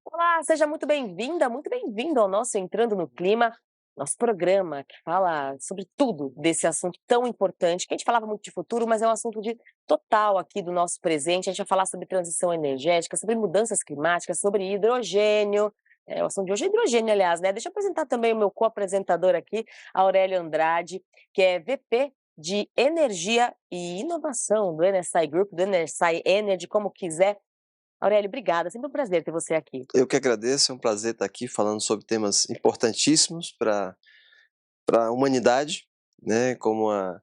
Olá, seja muito bem-vinda, muito bem-vindo ao nosso Entrando no Clima, nosso programa que fala sobre tudo desse assunto tão importante, que a gente falava muito de futuro, mas é um assunto de total aqui do nosso presente. A gente vai falar sobre transição energética, sobre mudanças climáticas, sobre hidrogênio. O assunto de hoje é hidrogênio, aliás, né? Deixa eu apresentar também o meu co-apresentador aqui, Aurélio Andrade, que é VP de Energia e Inovação do NSI Group, do NSI Energy, como quiser. Aurélio, obrigada, sempre um prazer ter você aqui. Eu que agradeço, é um prazer estar aqui falando sobre temas importantíssimos para a humanidade, né, como a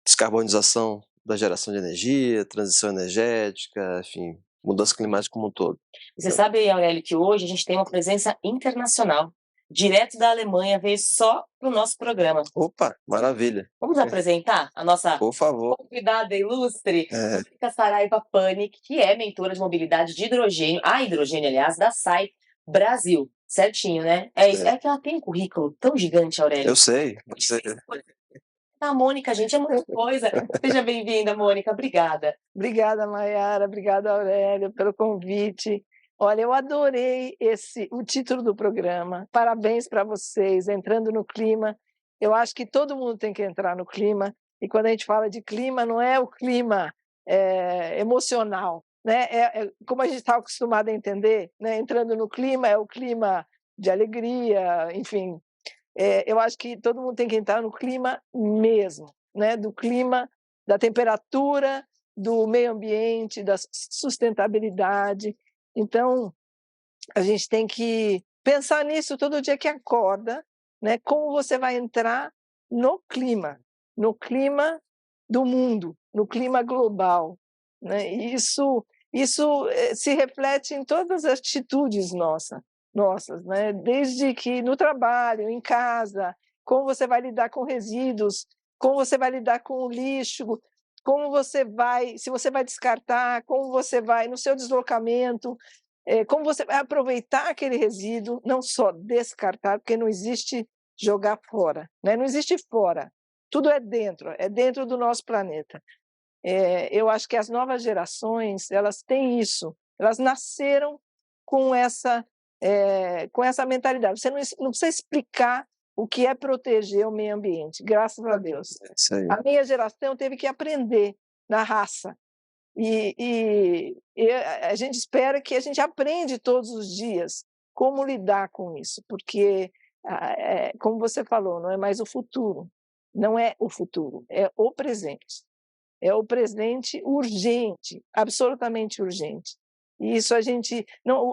descarbonização da geração de energia, transição energética, enfim, mudança climática como um todo. Você sabe, Aurélio, que hoje a gente tem uma presença internacional. Direto da Alemanha, veio só para o nosso programa. Opa, maravilha. Vamos apresentar a nossa Por favor. convidada ilustre, Mônica Saraiva Panic, que é mentora de mobilidade de hidrogênio, aliás, da SAI Brasil. Certinho, né? É isso. É que ela tem um currículo tão gigante, Aurélio. Eu sei. A Mônica, gente, é muita coisa. Seja bem-vinda, Mônica. Obrigada. Obrigada, Maiara. Obrigada, Aurélio, pelo convite. Olha, eu adorei o título do programa. Parabéns para vocês, entrando no clima. Eu acho que todo mundo tem que entrar no clima. E quando a gente fala de clima, não é o clima emocional, né? Como a gente está acostumado a entender, né? Entrando no clima é o clima de alegria, enfim. Eu acho que todo mundo tem que entrar no clima mesmo, né? Do clima, da temperatura, do meio ambiente, da sustentabilidade. Então, a gente tem que pensar nisso todo dia que acorda, né? Como você vai entrar no clima do mundo, no clima global, né? E isso se reflete em todas as atitudes nossas, né? Desde que no trabalho, em casa, como você vai lidar com resíduos, como você vai lidar com o lixo, se você vai descartar, como você vai no seu deslocamento, como você vai aproveitar aquele resíduo, não só descartar, porque não existe jogar fora, né? Não existe fora, tudo é dentro do nosso planeta. Eu acho que as novas gerações, elas têm isso, elas nasceram com essa mentalidade. Você não precisa explicar o que é proteger o meio ambiente, graças a Deus. A minha geração teve que aprender na raça. E a gente espera que a gente aprende todos os dias como lidar com isso, porque, como você falou, não é mais o futuro, não é o futuro, é o presente. É o presente urgente, absolutamente urgente. E isso a gente não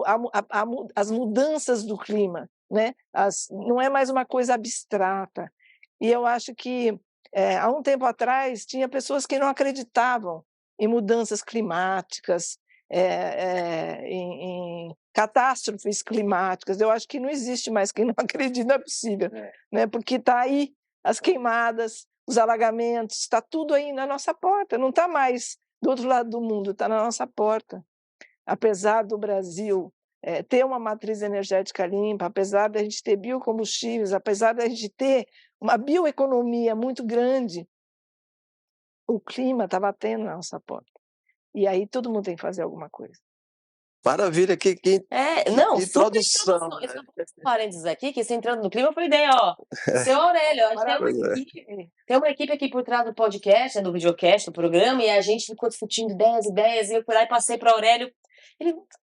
as mudanças do clima, né? Não é mais uma coisa abstrata. E eu acho que há um tempo atrás tinha pessoas que não acreditavam em mudanças climáticas, em catástrofes climáticas. Eu acho que não existe mais quem não acredita, não é possível, né? Porque está aí as queimadas, os alagamentos, está tudo aí na nossa porta, não está mais do outro lado do mundo, está na nossa porta. Apesar do Brasil ter uma matriz energética limpa, apesar da gente ter biocombustíveis, apesar da gente ter uma bioeconomia muito grande, o clima está batendo na nossa porta. E aí todo mundo tem que fazer alguma coisa. Maravilha, que introdução. Parênteses aqui, que você entrando no clima foi ideia, ó. Seu Aurélio, a gente tem uma equipe aqui por trás do podcast, do videocast, do programa, e a gente ficou discutindo ideias, e eu fui lá e passei para o Aurélio.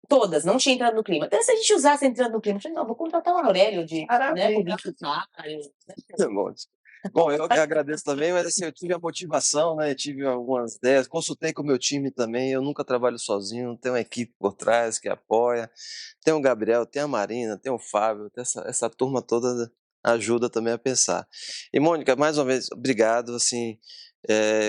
Todas, não tinha entrado no clima. Até se a gente usasse entrando no clima, eu falei, não, vou contratar o Aurélio de publicitário. Bom, eu que agradeço também, mas assim, eu tive a motivação, né? Tive algumas ideias, consultei com o meu time também. Eu nunca trabalho sozinho, tem uma equipe por trás que apoia. Tem o Gabriel, tem a Marina, tem o Fábio, tem essa turma toda ajuda também a pensar. E Mônica, mais uma vez, obrigado. Assim,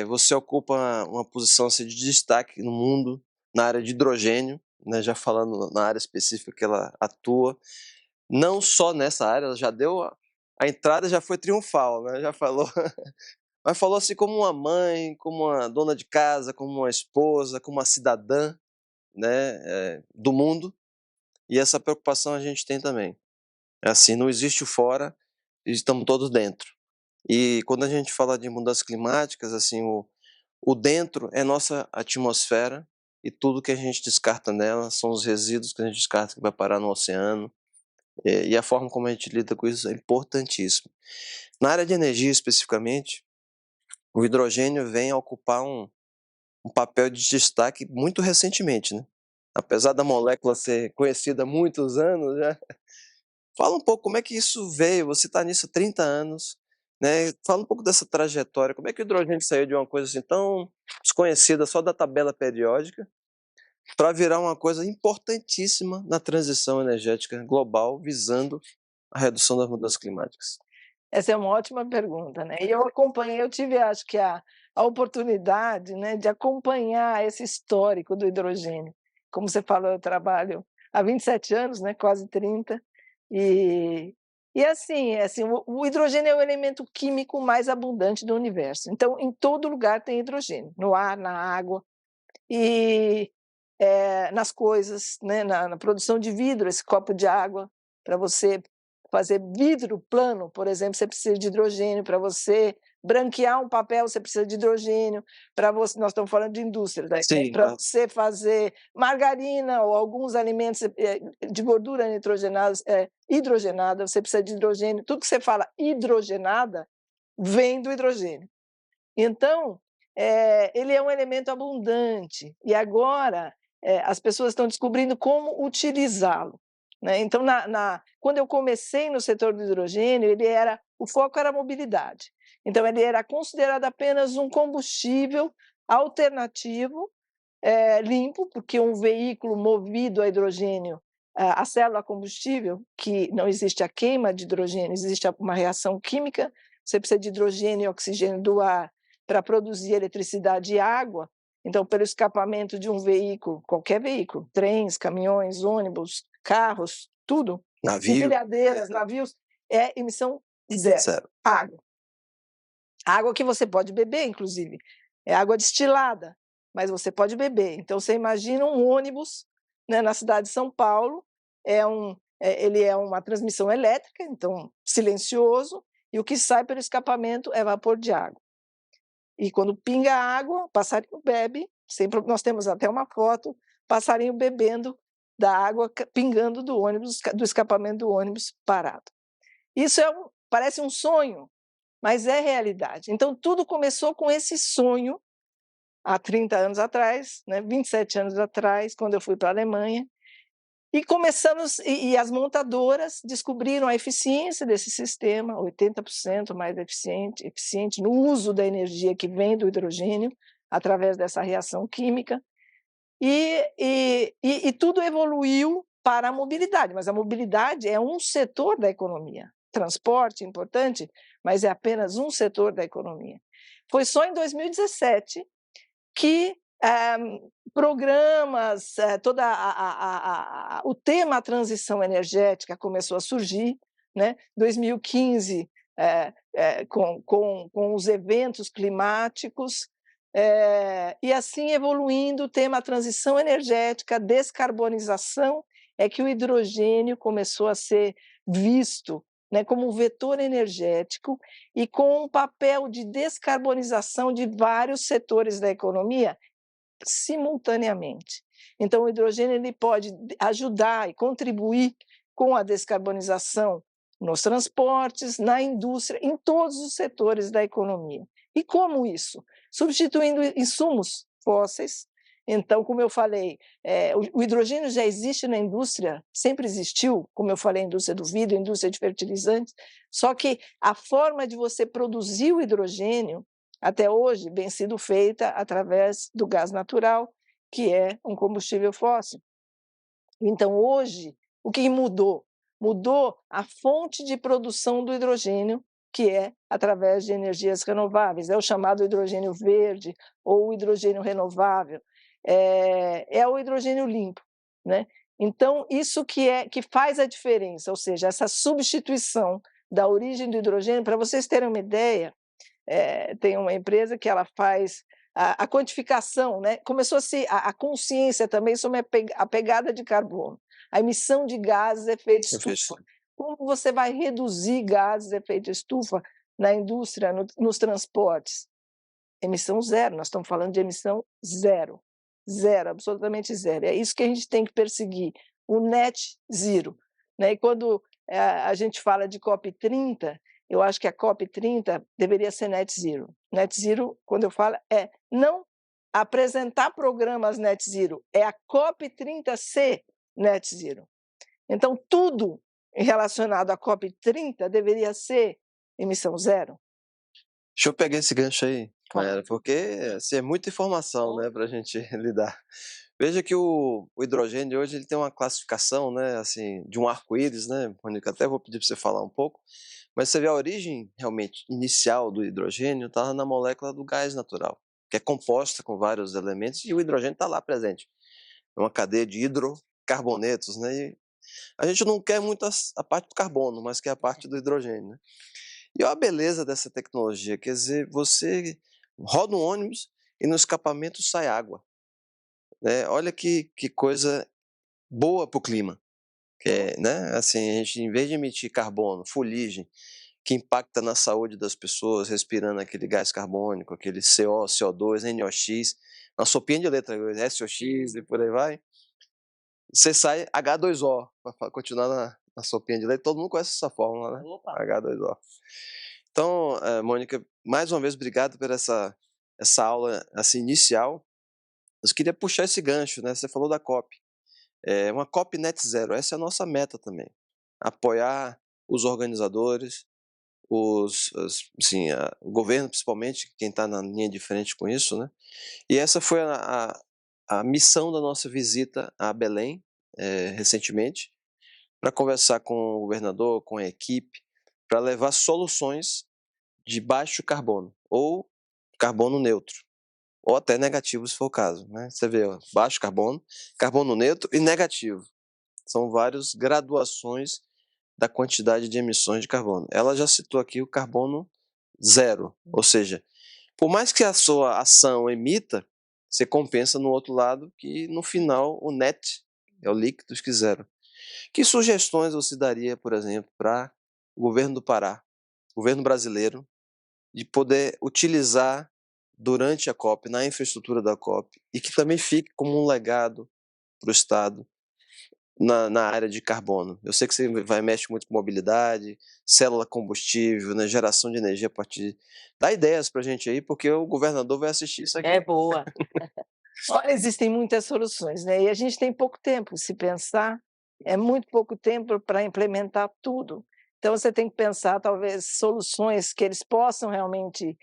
você ocupa uma posição assim, de destaque no mundo na área de hidrogênio, né? Já falando na área específica que ela atua. Não só nessa área, ela já deu a entrada já foi triunfal, né? Já falou, mas falou assim como uma mãe, como uma dona de casa, como uma esposa, como uma cidadã, né, do mundo. E essa preocupação a gente tem também. É assim, não existe o fora, estamos todos dentro. E quando a gente fala de mudanças climáticas, assim, O dentro é nossa atmosfera e tudo que a gente descarta nela são os resíduos que a gente descarta que vai parar no oceano. E a forma como a gente lida com isso é importantíssimo. Na área de energia, especificamente, o hidrogênio vem a ocupar um papel de destaque muito recentemente, né? Apesar da molécula ser conhecida há muitos anos, já. Fala um pouco como é que isso veio, você está nisso há 30 anos, né? Fala um pouco dessa trajetória, como é que o hidrogênio saiu de uma coisa assim tão desconhecida só da tabela periódica para virar uma coisa importantíssima na transição energética global, visando a redução das mudanças climáticas. Essa é uma ótima pergunta, né? E eu acompanhei, eu tive, acho que a oportunidade, né, de acompanhar esse histórico do hidrogênio. Como você falou, eu trabalho há 27 anos, né, quase 30, e, assim o hidrogênio é o elemento químico mais abundante do universo. Então, em todo lugar tem hidrogênio, no ar, na água, e nas coisas, né, na produção de vidro, esse copo de água, para você fazer vidro plano, por exemplo, você precisa de hidrogênio. Para você branquear um papel, você precisa de hidrogênio. Para você, nós estamos falando de indústria, né? Sim, Para você fazer margarina ou alguns alimentos de gordura hidrogenada, você precisa de hidrogênio. Tudo que você fala hidrogenada vem do hidrogênio. Então, ele é um elemento abundante, e agora as pessoas estão descobrindo como utilizá-lo, né? Então, quando eu comecei no setor do hidrogênio, o foco era a mobilidade. Então, ele era considerado apenas um combustível alternativo, limpo, porque um veículo movido a hidrogênio, a célula combustível, que não existe a queima de hidrogênio, existe uma reação química, você precisa de hidrogênio e oxigênio do ar para produzir eletricidade e água. Então, pelo escapamento de um veículo, qualquer veículo, trens, caminhões, ônibus, carros, tudo, navio, empilhadeiras, navios, é emissão zero. zero. Água. Água que você pode beber, inclusive. É água destilada, mas você pode beber. Então, você imagina um ônibus, né, na cidade de São Paulo, ele é uma transmissão elétrica, então silencioso, e o que sai pelo escapamento é vapor de água. E quando pinga a água, o passarinho bebe, nós temos até uma foto, passarinho bebendo da água pingando do ônibus, do escapamento do ônibus parado. Isso parece um sonho, mas é realidade. Então, tudo começou com esse sonho, há 30 anos atrás, né, 27 anos atrás, quando eu fui para a Alemanha, e as montadoras descobriram a eficiência desse sistema, 80% mais eficiente no uso da energia que vem do hidrogênio, através dessa reação química, e tudo evoluiu para a mobilidade, mas a mobilidade é um setor da economia. Transporte importante, mas é apenas um setor da economia. Foi só em 2017 que programas, o tema transição energética começou a surgir, né? 2015, com os eventos climáticos, e assim evoluindo o tema transição energética, descarbonização, é que o hidrogênio começou a ser visto, né, como um vetor energético e com um papel de descarbonização de vários setores da economia simultaneamente. Então, o hidrogênio ele pode ajudar e contribuir com a descarbonização nos transportes, na indústria, em todos os setores da economia. E como isso? Substituindo insumos fósseis. Então, como eu falei, o hidrogênio já existe na indústria, sempre existiu, como eu falei, a indústria do vidro, a indústria de fertilizantes, só que a forma de você produzir o hidrogênio, até hoje, vem sido feita através do gás natural, que é um combustível fóssil. Então, hoje, o que mudou? Mudou a fonte de produção do hidrogênio, que é através de energias renováveis, é o chamado hidrogênio verde ou o hidrogênio renovável, é o hidrogênio limpo, né? Então, isso que faz a diferença, ou seja, essa substituição da origem do hidrogênio. Para vocês terem uma ideia, tem uma empresa que ela faz a quantificação, né? Começou-se a consciência também sobre a pegada de carbono, a emissão de gases de efeito estufa. Como você vai reduzir gases de efeito estufa na indústria, nos transportes? emissão zero, nós estamos falando de emissão zero, zero, absolutamente zero. É isso que a gente tem que perseguir, o net zero, né? E quando a gente fala de COP30, eu acho que a COP30 deveria ser net zero. Net zero, quando eu falo, é não apresentar programas net zero, é a COP30 ser net zero. Então, tudo relacionado à COP30 deveria ser emissão zero. Deixa eu pegar esse gancho aí, Claro. Mayara, porque assim, é muita informação, né, para a gente lidar. Veja que o hidrogênio hoje ele tem uma classificação, né, assim, de um arco-íris, né, Mônica, até vou pedir para você falar um pouco, mas você vê a origem realmente inicial do hidrogênio está na molécula do gás natural, que é composta com vários elementos e o hidrogênio está lá presente. É uma cadeia de hidrocarbonetos, né, e a gente não quer muito a parte do carbono, mas quer a parte do hidrogênio, né? E olha a beleza dessa tecnologia, quer dizer, você roda um ônibus e no escapamento sai água, né? Olha que coisa boa para o clima, que é, né? Assim, a gente, em vez de emitir carbono, fuligem, que impacta na saúde das pessoas, respirando aquele gás carbônico, aquele CO, CO2, NOx, uma sopinha de letra, SOX e por aí vai, você sai H2O, para continuar na sopinha de leite, todo mundo conhece essa fórmula, né? Opa. H2O. Então, Mônica, mais uma vez, obrigado por essa aula assim, inicial. Eu queria puxar esse gancho, né? Você falou da COP. É uma COP Net Zero, essa é a nossa meta também. Apoiar os organizadores, o governo principalmente, quem está na linha de frente com isso, né? E essa foi a missão da nossa visita a Belém, recentemente, para conversar com o governador, com a equipe, para levar soluções de baixo carbono, ou carbono neutro, ou até negativo se for o caso, né? Você vê, ó, baixo carbono, carbono neutro e negativo. São várias graduações da quantidade de emissões de carbono. Ela já citou aqui o carbono zero, ou seja, por mais que a sua ação emita, você compensa no outro lado que no final o net é o líquido que zero. Que sugestões você daria, por exemplo, para o governo do Pará, governo brasileiro, de poder utilizar durante a COP, na infraestrutura da COP, e que também fique como um legado para o Estado na área de carbono? Eu sei que você mexe muito com mobilidade, célula combustível, né, geração de energia a partir... Dá ideias para a gente aí, porque o governador vai assistir isso aqui. É boa. Olha, existem muitas soluções, né? E a gente tem pouco tempo, se pensar, é muito pouco tempo para implementar tudo. Então, você tem que pensar, talvez, soluções que eles possam realmente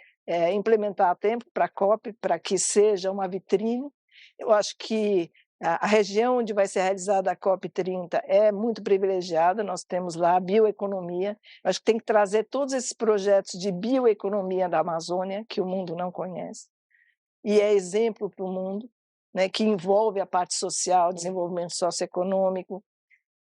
implementar a tempo para a COP, para que seja uma vitrine. Eu acho que a região onde vai ser realizada a COP30 é muito privilegiada, nós temos lá a bioeconomia. Eu acho que tem que trazer todos esses projetos de bioeconomia da Amazônia, que o mundo não conhece, e é exemplo para o mundo, né, que envolve a parte social, desenvolvimento socioeconômico.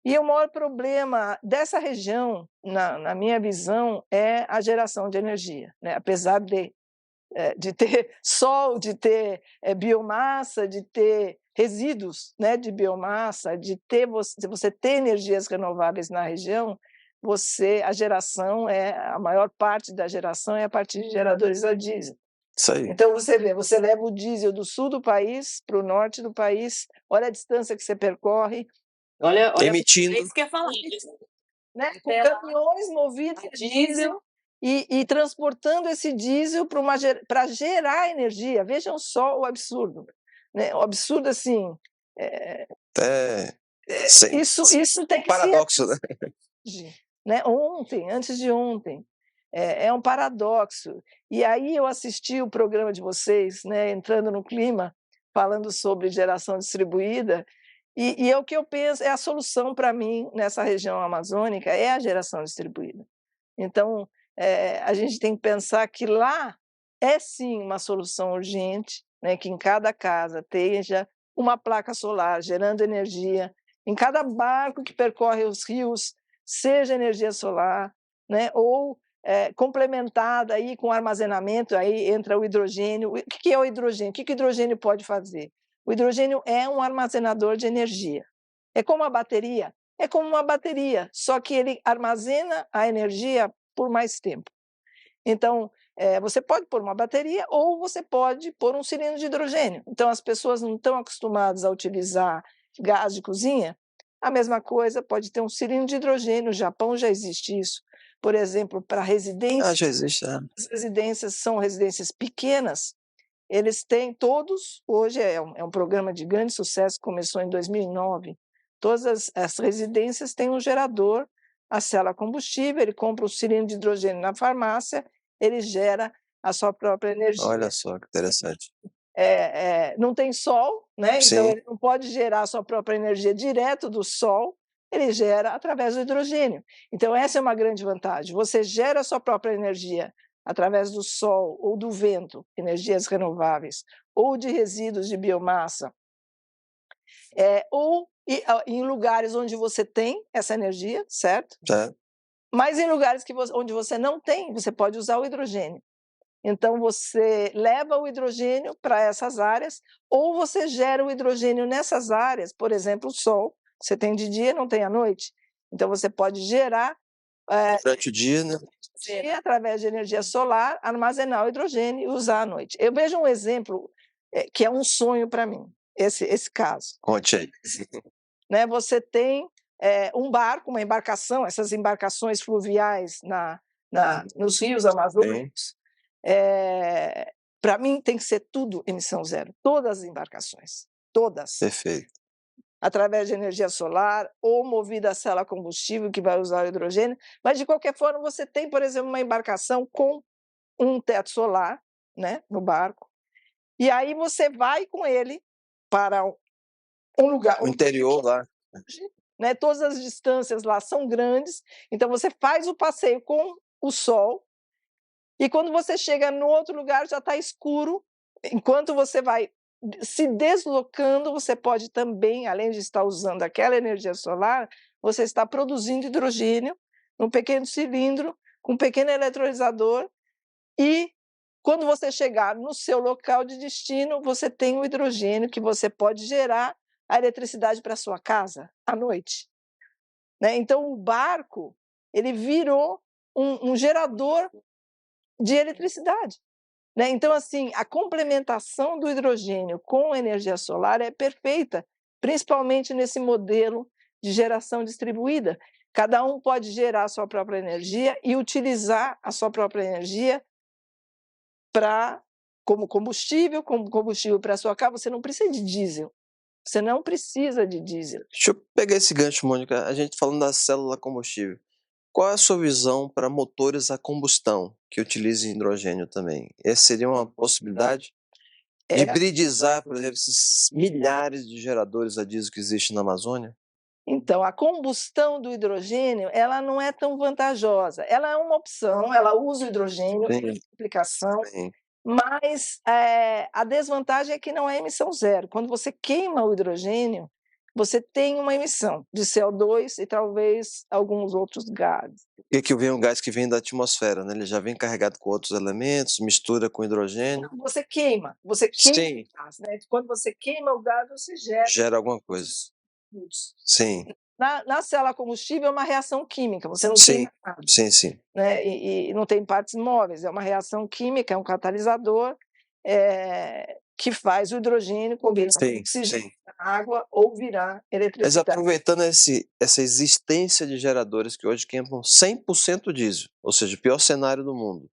E o maior problema dessa região, na minha visão, é a geração de energia, né? Apesar de ter sol, de ter biomassa, de ter resíduos, né, de biomassa, de você ter energias renováveis na região, a geração a maior parte da geração é a partir de geradores a diesel. Isso aí. Então, você vê, você leva o diesel do sul do país para o norte do país, olha a distância que você percorre. Olha, Emitindo. é isso que eu ia falar. Né? Com caminhões movidos a diesel e transportando esse diesel para gerar energia. Vejam só o absurdo. Né? O absurdo, assim... Isso tem que paradoxo, ser... Né? Antes de ontem. É um paradoxo. E aí eu assisti o programa de vocês, né, Entrando no Clima, falando sobre geração distribuída, e é o que eu penso, é a solução para mim nessa região amazônica, é a geração distribuída. Então, a gente tem que pensar que lá é sim uma solução urgente, né, que em cada casa esteja uma placa solar gerando energia, em cada barco que percorre os rios seja energia solar, né, ou complementada aí com armazenamento, aí entra o hidrogênio. O que é o hidrogênio? O que o hidrogênio pode fazer? O hidrogênio é um armazenador de energia. É como a bateria? É como uma bateria, só que ele armazena a energia por mais tempo. Então, você pode pôr uma bateria ou você pode pôr um cilindro de hidrogênio. Então, as pessoas não estão acostumadas a utilizar gás de cozinha, a mesma coisa pode ter um cilindro de hidrogênio. No Japão já existe isso. Por exemplo, para residências. Já existe, As residências são residências pequenas, eles têm todos, hoje é um programa de grande sucesso, começou em 2009, todas as residências têm um gerador a célula a combustível, ele compra um cilindro de hidrogênio na farmácia, ele gera a sua própria energia. Olha só que interessante. Não tem sol, né? Sim. Então ele não pode gerar a sua própria energia direto do sol, ele gera através do hidrogênio. Então essa é uma grande vantagem, você gera a sua própria energia através do sol ou do vento, energias renováveis, ou de resíduos de biomassa, ou em lugares onde você tem essa energia, certo? Certo. Mas em lugares onde você não tem, você pode usar o hidrogênio. Então você leva o hidrogênio para essas áreas, ou você gera o hidrogênio nessas áreas, por exemplo, o sol, você tem de dia, não tem à noite. Então você pode gerar durante o dia, né? Através de energia solar, armazenar o hidrogênio e usar à noite. Eu vejo um exemplo que é um sonho para mim, esse caso. Conte aí. Né, você tem um barco, uma embarcação, essas embarcações fluviais nos rios amazônicos, para mim tem que ser tudo emissão zero, todas as embarcações, todas. Perfeito. Através de energia solar ou movida a célula a combustível, que vai usar o hidrogênio, mas de qualquer forma você tem, por exemplo, uma embarcação com um teto solar, né, no barco, e aí você vai com ele para um lugar... O interior lá. Né, todas as distâncias lá são grandes, então você faz o passeio com o sol, e quando você chega no outro lugar já está escuro, enquanto você vai se deslocando, você pode também, além de estar usando aquela energia solar, você está produzindo hidrogênio num pequeno cilindro, com um pequeno eletrolisador, e quando você chegar no seu local de destino, você tem o hidrogênio que você pode gerar a eletricidade para a sua casa à noite. Né? Então, o barco ele virou um gerador de eletricidade. Né? Então, assim, a complementação do hidrogênio com a energia solar é perfeita, principalmente nesse modelo de geração distribuída. Cada um pode gerar a sua própria energia e utilizar a sua própria energia como combustível para a sua casa. Você não precisa de diesel. Você não precisa de diesel. Deixa eu pegar esse gancho, Mônica. A gente falando da célula combustível. Qual é a sua visão para motores a combustão que utilizem hidrogênio também? Essa seria uma possibilidade de hibridizar, por exemplo, esses milhares de geradores a diesel que existem na Amazônia? Então, a combustão do hidrogênio, ela não é tão vantajosa. Ela é uma opção, ela usa o hidrogênio em aplicação, mas a desvantagem é que não é emissão zero. Quando você queima o hidrogênio, você tem uma emissão de CO2 e talvez alguns outros gases. E que vem um gás que vem da atmosfera, né? Ele já vem carregado com outros elementos, mistura com hidrogênio. Não, você queima Sim. o gás, né? Quando você queima o gás, você gera alguma coisa. Sim. Na célula combustível é uma reação química, você não Sim. queima nada. Sim. Né? E não tem partes móveis, é uma reação química, é um catalisador que faz o hidrogênio combinar com o oxigênio na água ou virar eletricidade. Mas aproveitando essa existência de geradores que hoje queimam 100% diesel, ou seja, o pior cenário do mundo,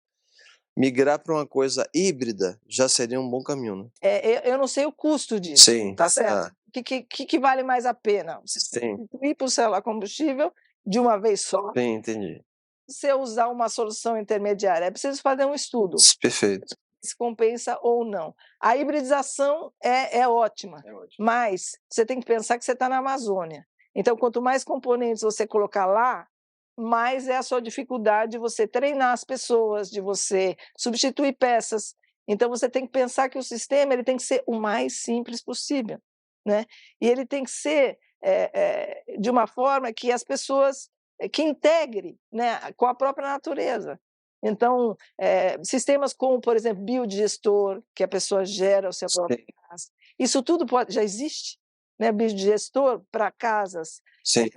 migrar para uma coisa híbrida já seria um bom caminho, né? Eu não sei o custo disso, Sim. tá certo? O que vale mais a pena? Você substituir por célula combustível de uma vez só? Sim, entendi. Você usar uma solução intermediária, é preciso fazer um estudo. Perfeito. Se compensa ou não. A hibridização é ótima, mas você tem que pensar que você está na Amazônia. Então, quanto mais componentes você colocar lá, mais é a sua dificuldade de você treinar as pessoas, de você substituir peças. Então, você tem que pensar que o sistema ele tem que ser o mais simples possível, né? E ele tem que ser de uma forma que as pessoas que integre, né, com a própria natureza. Então, sistemas como, por exemplo, biodigestor, que a pessoa gera o seu próprio gás, isso tudo já existe, né? Biodigestor para casas,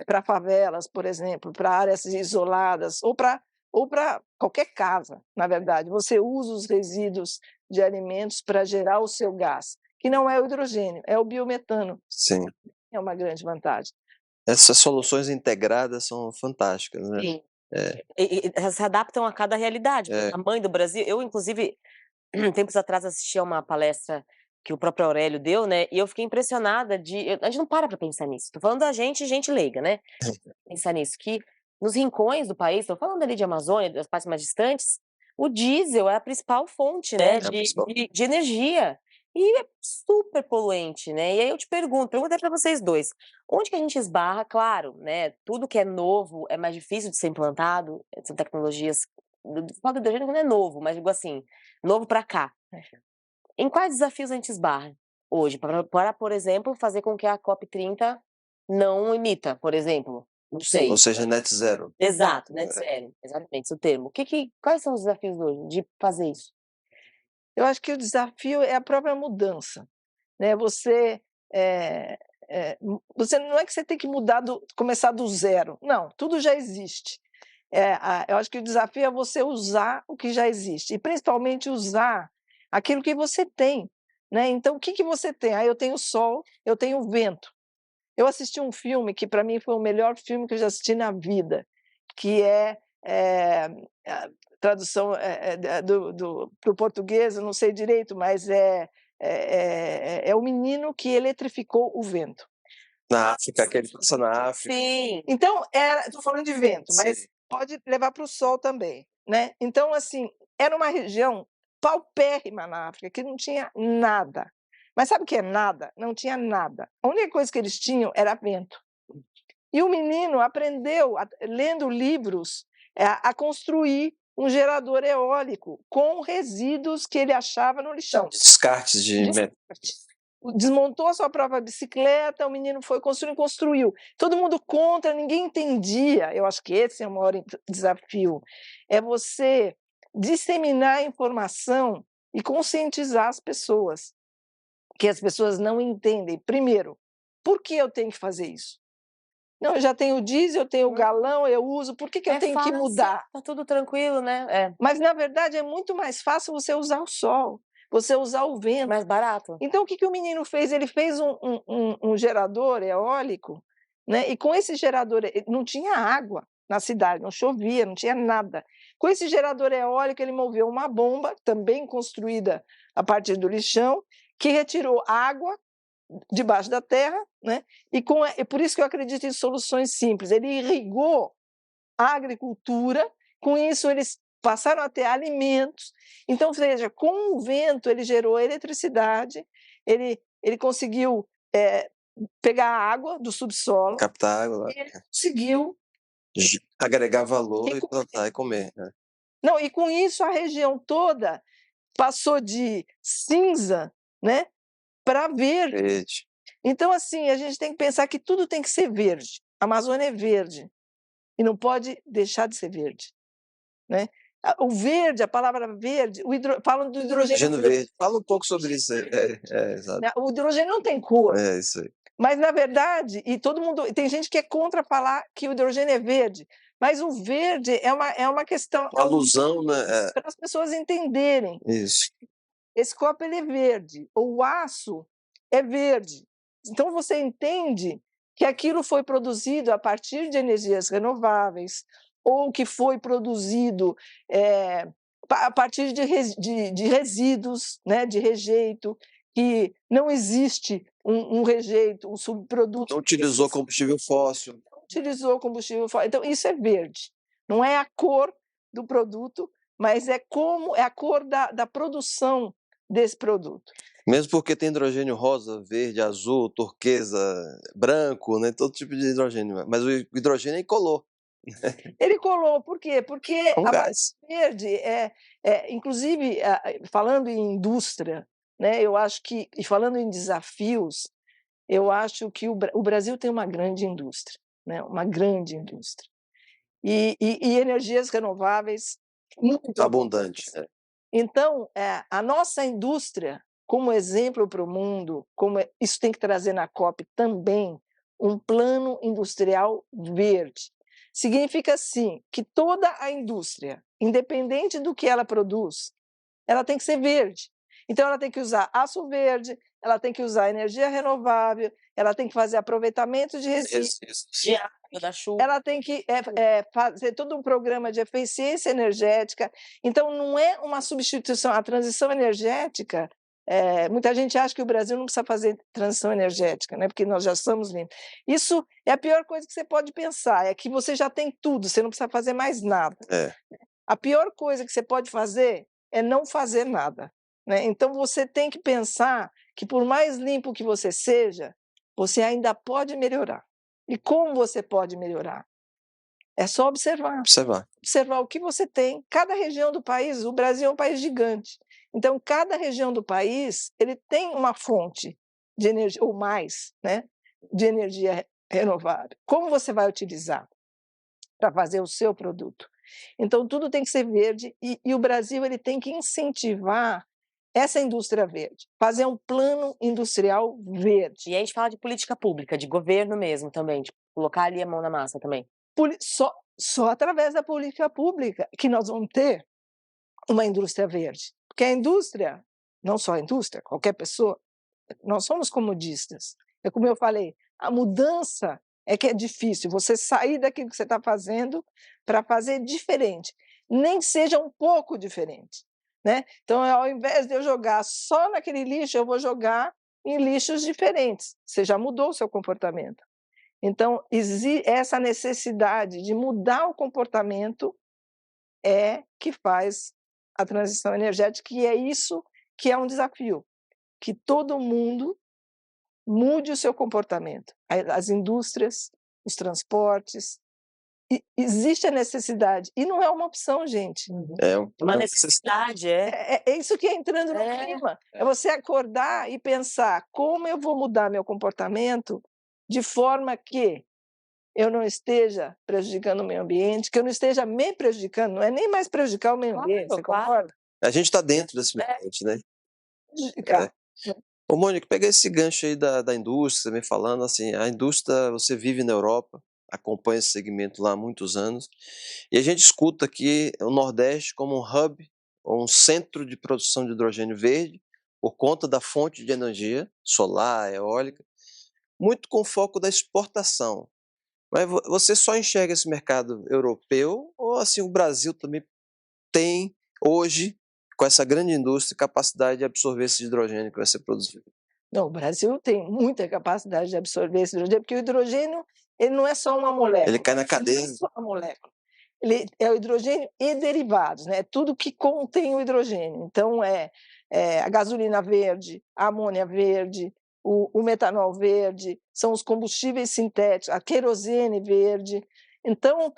para favelas, por exemplo, para áreas isoladas, ou para ou para qualquer casa, na verdade. Você usa os resíduos de alimentos para gerar o seu gás, que não é o hidrogênio, é o biometano. Sim. É uma grande vantagem. Essas soluções integradas são fantásticas, né? Sim. É. E se adaptam a cada realidade. O tamanho do Brasil, eu, inclusive, tempos atrás assisti a uma palestra que o próprio Aurélio deu, né? E eu fiquei impressionada a gente não para pra pensar nisso. Tô falando da gente leiga, né? Pensar nisso, que nos rincões do país, tô falando ali de Amazônia, das partes mais distantes, o diesel é a principal fonte, né, de energia. E é super poluente, né? E aí eu te pergunto até para vocês dois, onde que a gente esbarra? Claro, né? Tudo que é novo é mais difícil de ser implantado, são tecnologias. Falo do hidrogênio não é novo, mas digo assim, novo para cá. Em quais desafios a gente esbarra hoje? Para, por exemplo, fazer com que a COP30 não emita, por exemplo. Não sei. Ou seja, net zero. Exato, net zero. Exatamente, esse é o termo. Quais são os desafios hoje de fazer isso? Eu acho que o desafio é a própria mudança, né? Você não é que você tem que começar do zero. Não, tudo já existe. Eu acho que o desafio é você usar o que já existe e principalmente usar aquilo que você tem, né? Então, o que você tem? Eu tenho sol, eu tenho vento. Eu assisti um filme que para mim foi o melhor filme que eu já assisti na vida, que a tradução para o português, eu não sei direito, mas é o menino que eletrificou o vento. Na África, aquele passa na África. Sim. Então, estou falando de vento, mas pode levar para o sol também, né? Então, assim, era uma região paupérrima na África, que não tinha nada. Mas sabe o que é nada? Não tinha nada. A única coisa que eles tinham era vento. E o menino aprendeu, lendo livros, a construir um gerador eólico com resíduos que ele achava no lixão. Descartes de... Desmontou a sua própria bicicleta, o menino foi construiu. Todo mundo contra, ninguém entendia. Eu acho que esse é o maior desafio. É você disseminar a informação e conscientizar as pessoas, que as pessoas não entendem. Primeiro, por que eu tenho que fazer isso? Não, eu já tenho o diesel, eu tenho o galão, eu uso, por que eu tenho que mudar? Tá tudo tranquilo, né? Mas, na verdade, é muito mais fácil você usar o sol, você usar o vento. Mais barato. Então, o que o menino fez? Ele fez um gerador eólico, né? E com esse gerador, não tinha água na cidade, não chovia, não tinha nada. Com esse gerador eólico, ele moveu uma bomba, também construída a partir do lixão, que retirou água debaixo da terra, né? E por isso que eu acredito em soluções simples. Ele irrigou a agricultura, com isso eles passaram a ter alimentos. Então, veja, com o vento ele gerou eletricidade, ele conseguiu pegar a água do subsolo, captar água, ele conseguiu agregar valor e plantar e comer. Né? Não, e com isso a região toda passou de cinza, né, para verde. Então, assim, a gente tem que pensar que tudo tem que ser verde. A Amazônia é verde e não pode deixar de ser verde, né? O verde, a palavra verde, falam do hidrogênio verde. Fala um pouco sobre isso. Exato. O hidrogênio não tem cor. É isso aí. Mas, na verdade, tem gente que é contra falar que o hidrogênio é verde, mas o verde é uma questão... Uma alusão, né? Para as pessoas entenderem. Isso. Esse copo ele é verde, o aço é verde. Então, você entende que aquilo foi produzido a partir de energias renováveis, ou que foi produzido a partir de resíduos, né, de rejeito, que não existe um rejeito, um subproduto. Não utilizou combustível fóssil. Não utilizou combustível fóssil. Então, isso é verde. Não é a cor do produto, mas é a cor da produção desse produto. Mesmo porque tem hidrogênio rosa, verde, azul, turquesa, branco, né? Todo tipo de hidrogênio. Mas o hidrogênio é incolor. Ele colou, por quê? Porque um a gás. Verde inclusive, falando em indústria, né, eu acho que, e falando em desafios, eu acho que o Brasil tem uma grande indústria, né, uma grande indústria. E energias renováveis muito abundante. Então, a nossa indústria, como exemplo para o mundo, isso tem que trazer na COP também, um plano industrial verde. Significa, sim, que toda a indústria, independente do que ela produz, ela tem que ser verde. Então, ela tem que usar aço verde, ela tem que usar energia renovável, ela tem que fazer aproveitamento de resíduos, De água, da chuva. ela tem que fazer todo um programa de eficiência energética. Então, não é uma substituição. A transição energética, muita gente acha que o Brasil não precisa fazer transição energética, né? Porque nós já estamos limpos. Isso é a pior coisa que você pode pensar, é que você já tem tudo, você não precisa fazer mais nada. A pior coisa que você pode fazer é não fazer nada, né? Então, você tem que pensar que, por mais limpo que você seja, você ainda pode melhorar. E como você pode melhorar? É só observar o que você tem. Cada região do país, o Brasil é um país gigante. Então, cada região do país ele tem uma fonte de energia, ou mais, né, de energia renovável. Como você vai utilizar para fazer o seu produto? Então, tudo tem que ser verde e o Brasil ele tem que incentivar essa indústria verde, fazer um plano industrial verde. E aí a gente fala de política pública, de governo mesmo também, de colocar ali a mão na massa também. Só através da política pública que nós vamos ter uma indústria verde. Porque a indústria, não só a indústria, qualquer pessoa, nós somos comodistas. É como eu falei, a mudança é que é difícil, você sair daquilo que você está fazendo para fazer diferente, nem que seja um pouco diferente, né? Então, ao invés de eu jogar só naquele lixo, eu vou jogar em lixos diferentes. Você já mudou o seu comportamento. Então, essa necessidade de mudar o comportamento é que faz a transição energética, e é isso que é um desafio, que todo mundo mude o seu comportamento. As indústrias, os transportes, existe a necessidade, e não é uma opção, gente. É uma necessidade, É isso que é entrando no clima. É você acordar e pensar como eu vou mudar meu comportamento de forma que eu não esteja prejudicando o meio ambiente, que eu não esteja me prejudicando, não é nem mais prejudicar o meio ambiente, você concorda? A gente está dentro desse meio ambiente, né? Ô, Mônica, pega esse gancho aí da indústria, me falando assim, a indústria, você vive na Europa, acompanha esse segmento lá há muitos anos, e a gente escuta aqui o Nordeste como um hub, ou um centro de produção de hidrogênio verde, por conta da fonte de energia solar, eólica, muito com foco da exportação. Mas você só enxerga esse mercado europeu, ou assim o Brasil também tem, hoje, com essa grande indústria, capacidade de absorver esse hidrogênio que vai ser produzido? Não, o Brasil tem muita capacidade de absorver esse hidrogênio, porque o hidrogênio ele não é só uma molécula. Ele cai na cadeia. Não é só uma molécula. Ele é o hidrogênio e derivados, né? Tudo que contém o hidrogênio. Então, a gasolina verde, a amônia verde, o metanol verde, são os combustíveis sintéticos, a querosene verde. Então,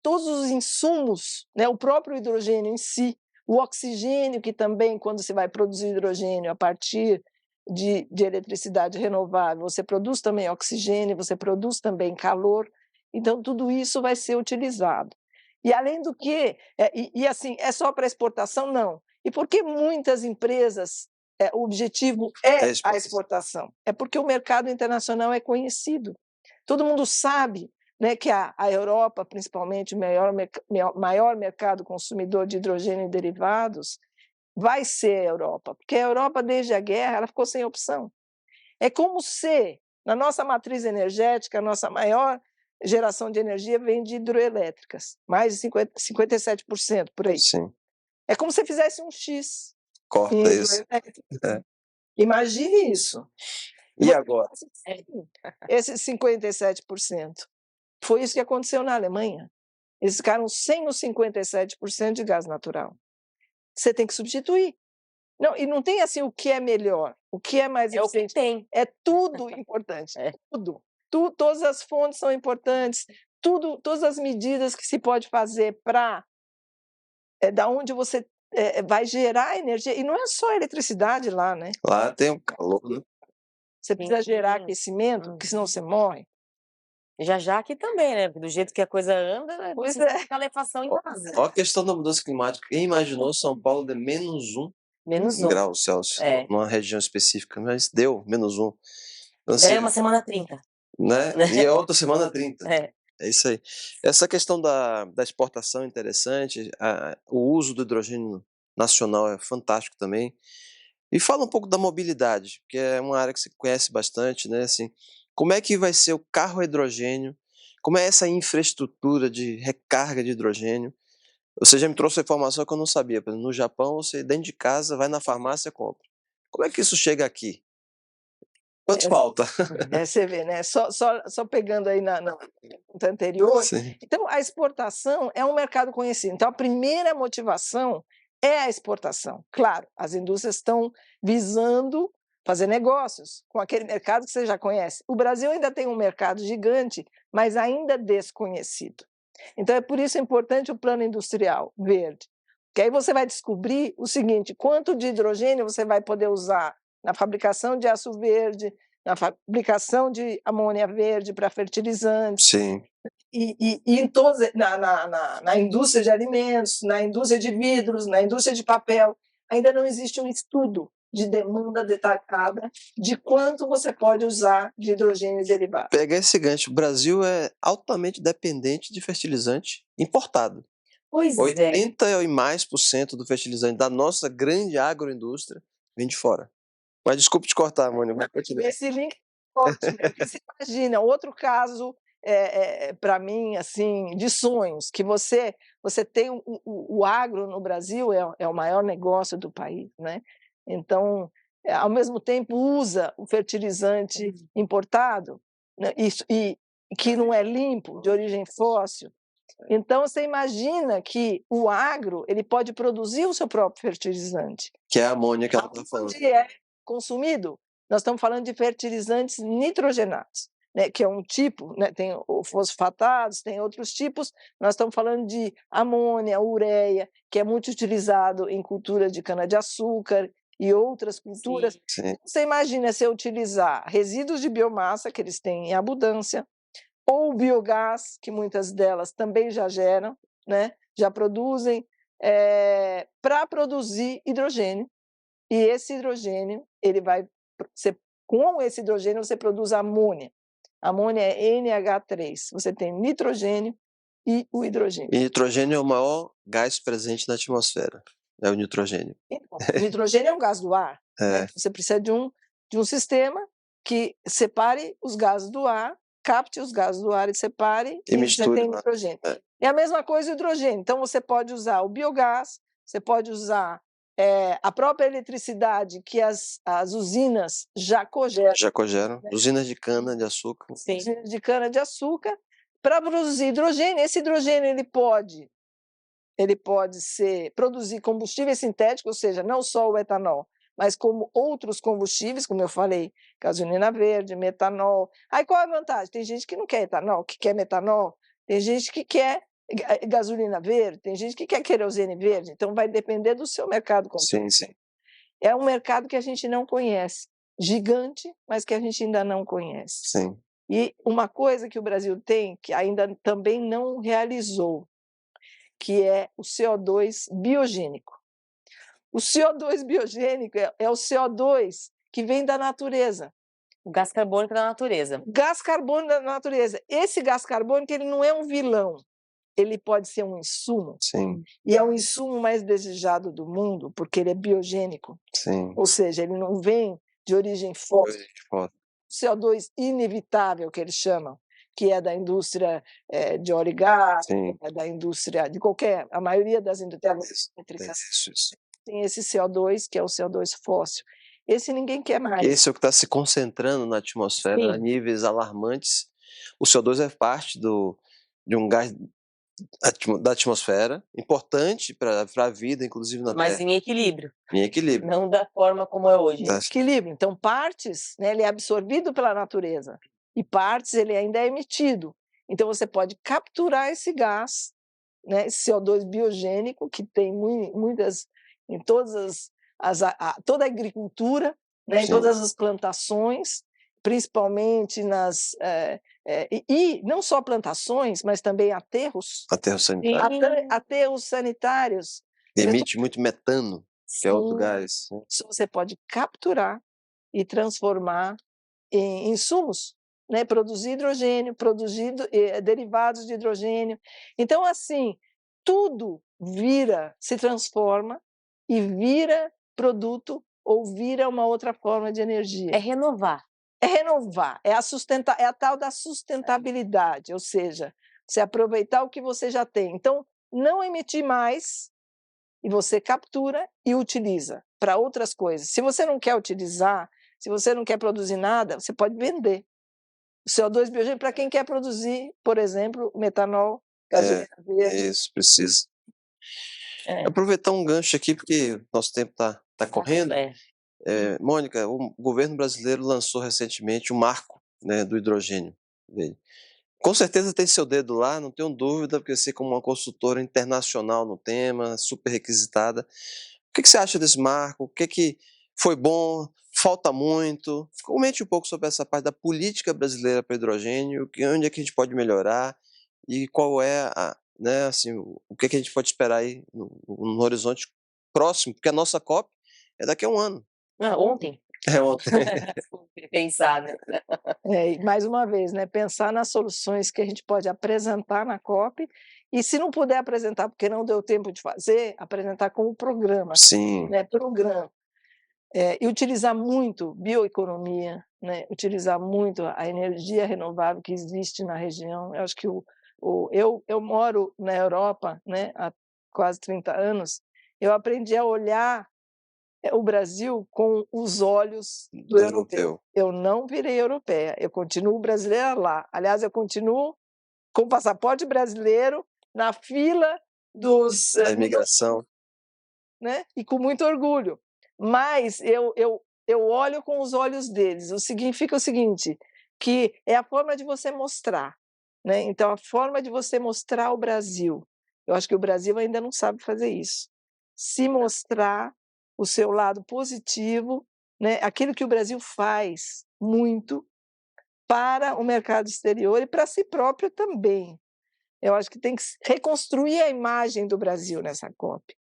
todos os insumos, né? O próprio hidrogênio em si, o oxigênio, que também, quando você vai produzir hidrogênio a partir de eletricidade renovável, você produz também oxigênio, você produz também calor. Então, tudo isso vai ser utilizado. E, além do que, assim, é só para exportação? Não. E por que muitas empresas, o objetivo é a exportação? É porque o mercado internacional é conhecido. Todo mundo sabe, né, que a Europa, principalmente, o maior mercado consumidor de hidrogênio e derivados, vai ser a Europa, porque a Europa, desde a guerra, ela ficou sem opção. É como se, na nossa matriz energética, a nossa maior geração de energia vem de hidroelétricas, mais de 57% por aí. Sim. É como se fizesse um X. Corta isso. Imagine isso. E agora? Esses 57%. Foi isso que aconteceu na Alemanha. Eles ficaram sem os 57% de gás natural. Você tem que substituir. Não, e não tem assim o que é melhor, o que é mais eficiente. O que tem. É tudo importante. Tudo. Todas as fontes são importantes, todas as medidas que se pode fazer para da onde você vai gerar energia. E não é só eletricidade lá, né? Lá tem um calor, né? Você precisa gerar aquecimento, porque senão você morre. Já aqui também, né? Do jeito que a coisa anda, Pois precisa de calefação em casa. Olha a questão da mudança climática. Quem imaginou São Paulo de -1 graus Celsius, numa região específica, mas deu -1. Então, assim, uma semana 30. né? E a outra semana 30. É. É isso aí. Essa questão da exportação é interessante, o uso do hidrogênio nacional é fantástico também. E fala um pouco da mobilidade, que é uma área que você conhece bastante, né? Assim, como é que vai ser o carro a hidrogênio? Como é essa infraestrutura de recarga de hidrogênio? Você já me trouxe a informação que eu não sabia. Por exemplo, no Japão, você dentro de casa, vai na farmácia e compra. Como é que isso chega aqui? Quanto falta? Você vê, né? Só pegando aí na pergunta anterior. Sim. Então, a exportação é um mercado conhecido. Então, a primeira motivação é a exportação. Claro, as indústrias estão visando fazer negócios com aquele mercado que você já conhece. O Brasil ainda tem um mercado gigante, mas ainda desconhecido. Então, é por isso importante o plano industrial verde. Que aí você vai descobrir o seguinte: quanto de hidrogênio você vai poder usar na fabricação de aço verde, na fabricação de amônia verde para fertilizantes, Sim. e em todos, na indústria de alimentos, na indústria de vidros, na indústria de papel. Ainda não existe um estudo de demanda detalhada de quanto você pode usar de hidrogênio derivado. Pegar esse gancho, o Brasil é altamente dependente de fertilizante importado. Pois é. 80 e mais por cento do fertilizante da nossa grande agroindústria vem de fora. Mas desculpe te cortar, Mônica, vai continuar. Esse link é ótimo. Você imagina, outro caso, para mim, assim, de sonhos, que você tem o agro no Brasil, é o maior negócio do país, né? Então, ao mesmo tempo, usa o fertilizante importado, né? E que não é limpo, de origem fóssil. Então, você imagina que o agro ele pode produzir o seu próprio fertilizante. Que é a amônia que ela está falando. Onde é consumido, nós estamos falando de fertilizantes nitrogenados, né, que é um tipo, né, tem fosfatados, tem outros tipos. Nós estamos falando de amônia, ureia, que é muito utilizado em cultura de cana-de-açúcar e outras culturas. Sim. Você imagina se eu utilizar resíduos de biomassa, que eles têm em abundância, ou biogás, que muitas delas também já geram, né, já produzem, para produzir hidrogênio. E esse hidrogênio, ele vai com esse hidrogênio você produz amônia. Amônia é NH3. Você tem nitrogênio e o hidrogênio. E nitrogênio é o maior gás presente na atmosfera. É o nitrogênio. Então, o nitrogênio é um gás do ar. Né? Você precisa de um sistema que separe os gases do ar, capte os gases do ar e separe, e você tem nitrogênio. É a mesma coisa o hidrogênio. Então, você pode usar o biogás, você pode usar a própria eletricidade que as usinas já cogeram. Já cogeram. Né? Usinas de cana-de-açúcar. Sim. Usinas de cana-de-açúcar para produzir hidrogênio. Esse hidrogênio ele pode produzir combustíveis sintéticos, ou seja, não só o etanol, mas como outros combustíveis, como eu falei, gasolina verde, metanol. Aí qual é a vantagem? Tem gente que não quer etanol, que quer metanol. Tem gente que quer gasolina verde, tem gente que quer querosene verde. Então vai depender do seu mercado. Sim, sim. É um mercado que a gente não conhece, gigante, mas que a gente ainda não conhece. Sim. E uma coisa que o Brasil tem, que ainda também não realizou, que é o CO2 biogênico. O CO2 biogênico é o CO2 que vem da natureza. O gás carbônico da natureza. Gás carbônico da natureza. Esse gás carbônico ele não é um vilão. Ele pode ser um insumo. Sim. E é o insumo mais desejado do mundo, porque ele é biogênico. Sim. Ou seja, ele não vem de origem fóssil. CO2 inevitável, que eles chamam, que é da indústria de óleo e gás, é da indústria de a maioria das indústrias elétricas tem esse CO2, que é o CO2 fóssil. Esse ninguém quer mais. Esse é o que está se concentrando na atmosfera a níveis alarmantes. O CO2 é parte de um gás da atmosfera, importante para a vida, inclusive na Terra. Mas em equilíbrio. Em equilíbrio. Não da forma como é hoje. Em equilíbrio. Então, partes, né, ele é absorvido pela natureza e partes ele ainda é emitido. Então, você pode capturar esse gás, né, esse CO2 biogênico, que tem muitas, em todas toda a agricultura, né, em todas as plantações, principalmente e não só plantações, mas também aterros. Aterros sanitários. Aterros sanitários. Emite muito metano, que é outro gás. Isso você pode capturar e transformar em insumos né, produzir hidrogênio, produzir derivados de hidrogênio. Então, assim, tudo se transforma e vira produto ou vira uma outra forma de energia. É renovar. É renovar, é a tal da sustentabilidade, ou seja, você aproveitar o que você já tem. Então, não emitir mais, e você captura e utiliza para outras coisas. Se você não quer utilizar, se você não quer produzir nada, você pode vender o CO2 biogênio para quem quer produzir, por exemplo, metanol, gasolina verde. Isso, precisa. É. Aproveitar um gancho aqui, porque nosso tempo está correndo. É. Mônica, o governo brasileiro lançou recentemente o marco, né, do hidrogênio dele. Com certeza tem seu dedo lá, não tenho dúvida, porque você como uma consultora internacional no tema, super requisitada. O que você acha desse marco? O que foi bom? Falta muito? Comente um pouco sobre essa parte da política brasileira para hidrogênio, onde é que a gente pode melhorar e qual é né, assim, o que a gente pode esperar aí no horizonte próximo, porque a nossa COP é daqui a um ano. Ontem. É ontem. Pensar, né? E mais uma vez, né, pensar nas soluções que a gente pode apresentar na COP e, se não puder apresentar porque não deu tempo de fazer, apresentar como programa. Sim. Né, programa. E utilizar muito bioeconomia, né, utilizar muito a energia renovável que existe na região. Eu acho que eu moro na Europa, né, há quase 30 anos, eu aprendi a olhar o Brasil com os olhos do europeu. Eu não virei europeia, eu continuo brasileira lá. Aliás, eu continuo com passaporte brasileiro na fila da imigração, né? E com muito orgulho. Mas eu olho com os olhos deles. Significa o seguinte, que é a forma de você mostrar, né? Então, a forma de você mostrar o Brasil. Eu acho que o Brasil ainda não sabe fazer isso. Se mostrar o seu lado positivo, né? Aquilo que o Brasil faz muito para o mercado exterior e para si próprio também. Eu acho que tem que reconstruir a imagem do Brasil nessa COP.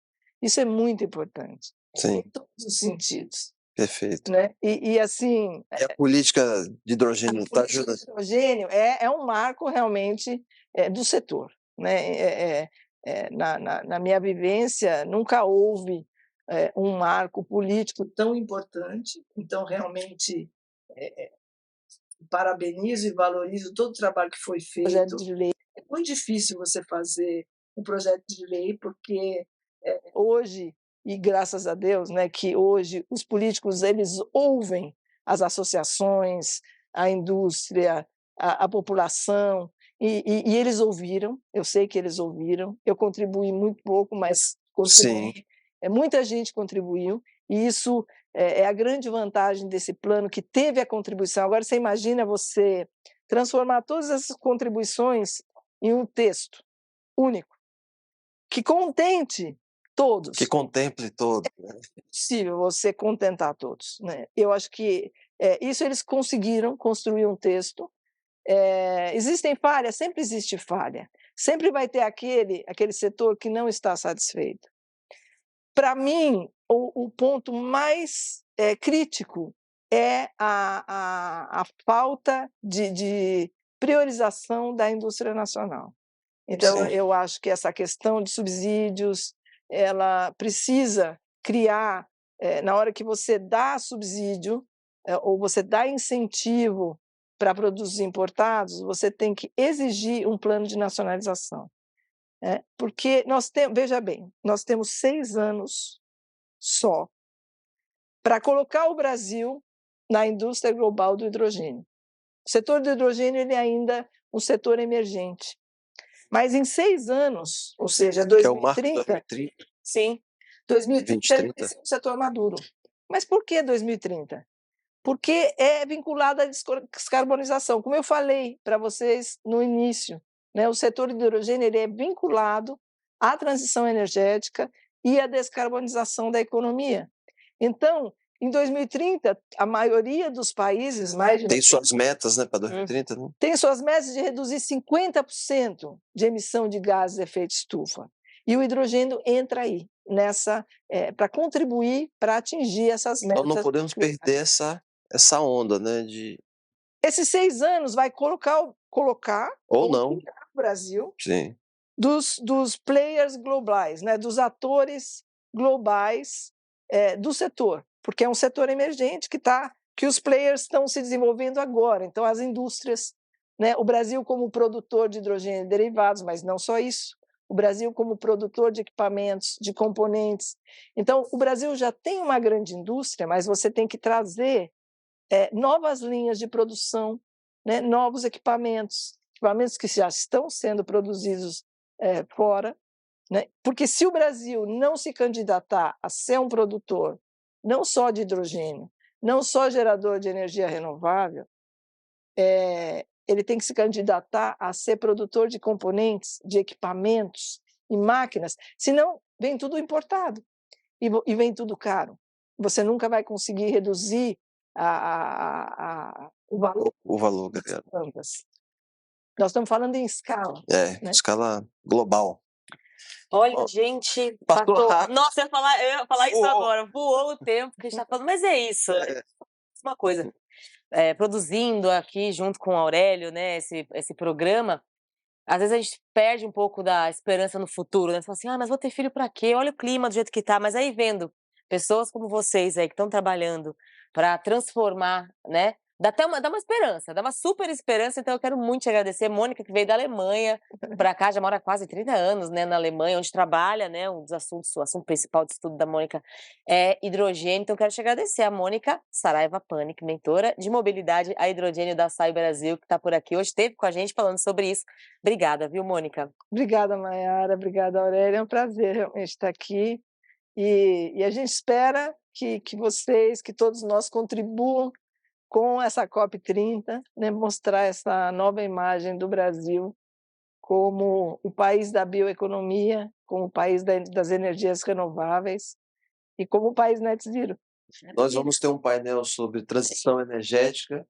Isso é muito importante. Sim. Em todos os sentidos. Perfeito. Né? E assim... E a política de hidrogênio está ajudando? O hidrogênio é um marco realmente do setor. Né? Na minha vivência, nunca houve um marco político tão importante. Então, realmente, parabenizo e valorizo todo o trabalho que foi feito. Projeto de lei. É muito difícil você fazer um projeto de lei, porque hoje, e graças a Deus, né, que hoje os políticos eles ouvem as associações, a indústria, a população, e eles ouviram, eu sei que eles ouviram, eu contribuí muito pouco, mas contribuí. Sim. Muita gente contribuiu, e isso é a grande vantagem desse plano, que teve a contribuição. Agora, você imagina você transformar todas essas contribuições em um texto único, que contente todos. Que contemple todos. É possível você contentar todos. Né? Eu acho que isso eles conseguiram construir um texto. Existem falhas? Sempre existe falha. Sempre vai ter aquele setor que não está satisfeito. Para mim, o ponto mais crítico é a falta de priorização da indústria nacional. Então, Sim. eu acho que essa questão de subsídios, ela precisa criar, na hora que você dá subsídio, ou você dá incentivo para produtos importados, você tem que exigir um plano de nacionalização. Porque veja bem, nós temos 6 anos só para colocar o Brasil na indústria global do hidrogênio. O setor do hidrogênio ele ainda é um setor emergente. Mas em 6 anos, ou seja, 2030, que é o marco 2030. Sim, 2030 ele vai ser um setor maduro. Mas por que 2030? Porque é vinculado à descarbonização. Como eu falei para vocês no início, né, o setor do hidrogênio ele é vinculado à transição energética e à descarbonização da economia. Então, em 2030, a maioria dos países, mais de tem suas metas, né, para 2030, né? Tem suas metas de reduzir 50% de emissão de gases de efeito estufa. E o hidrogênio entra aí, para contribuir para atingir essas metas. Então não podemos perder essa onda, né, de Esses 6 anos vai colocar Ou não. tirar o Brasil Sim. dos players globais, né, dos atores globais do setor, porque é um setor emergente que os players estão se desenvolvendo agora. Então, as indústrias, né, o Brasil como produtor de hidrogênio e derivados, mas não só isso, o Brasil como produtor de equipamentos, de componentes. Então, o Brasil já tem uma grande indústria, mas você tem que trazer novas linhas de produção, né, novos equipamentos que já estão sendo produzidos fora, né? Porque se o Brasil não se candidatar a ser um produtor, não só de hidrogênio, não só gerador de energia renovável, ele tem que se candidatar a ser produtor de componentes, de equipamentos e máquinas, senão vem tudo importado e vem tudo caro. Você nunca vai conseguir reduzir o valor. O valor, Gabriela. Nós estamos falando em escala. Né? Escala global. Olha, gente, passou rápido. Nossa, eu ia falar isso agora. Voou o tempo que a gente está falando, mas é isso. Uma coisa. Produzindo aqui junto com o Aurélio, né, esse programa, às vezes a gente perde um pouco da esperança no futuro, né? Você fala assim, mas vou ter filho para quê? Olha o clima do jeito que tá. Mas aí vendo pessoas como vocês aí que estão trabalhando para transformar, né? Dá uma esperança, dá uma super esperança. Então eu quero muito te agradecer, Mônica, que veio da Alemanha para cá, já mora há quase 30 anos, né, na Alemanha, onde trabalha, né? O assunto principal de estudo da Mônica é hidrogênio. Então eu quero te agradecer, a Mônica Saraiva Panik, mentora de mobilidade a hidrogênio da SAI Brasil, que está por aqui hoje, esteve com a gente falando sobre isso. Obrigada, viu, Mônica? Obrigada, Mayara. Obrigada, Aurélia. É um prazer realmente estar aqui. E a gente espera que vocês, que todos nós contribuam com essa COP30, né, mostrar essa nova imagem do Brasil como o país da bioeconomia, como o país das energias renováveis e como o país net zero. Nós vamos ter um painel sobre transição energética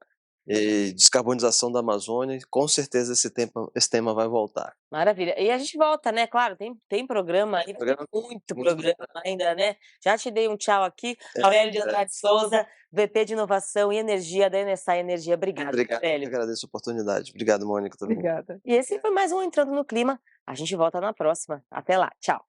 e descarbonização da Amazônia. Com certeza esse tema vai voltar. Maravilha. E a gente volta, né? Claro, tem programa, tem muito programa ainda, né? Já te dei um tchau aqui. Aurélio de Andrade Souza, VP de Inovação e Energia da NSA Energia. Obrigada, Aurélio. Eu agradeço a oportunidade. Obrigado, Mônica. Também. Obrigada. E esse foi mais um Entrando no Clima. A gente volta na próxima. Até lá. Tchau.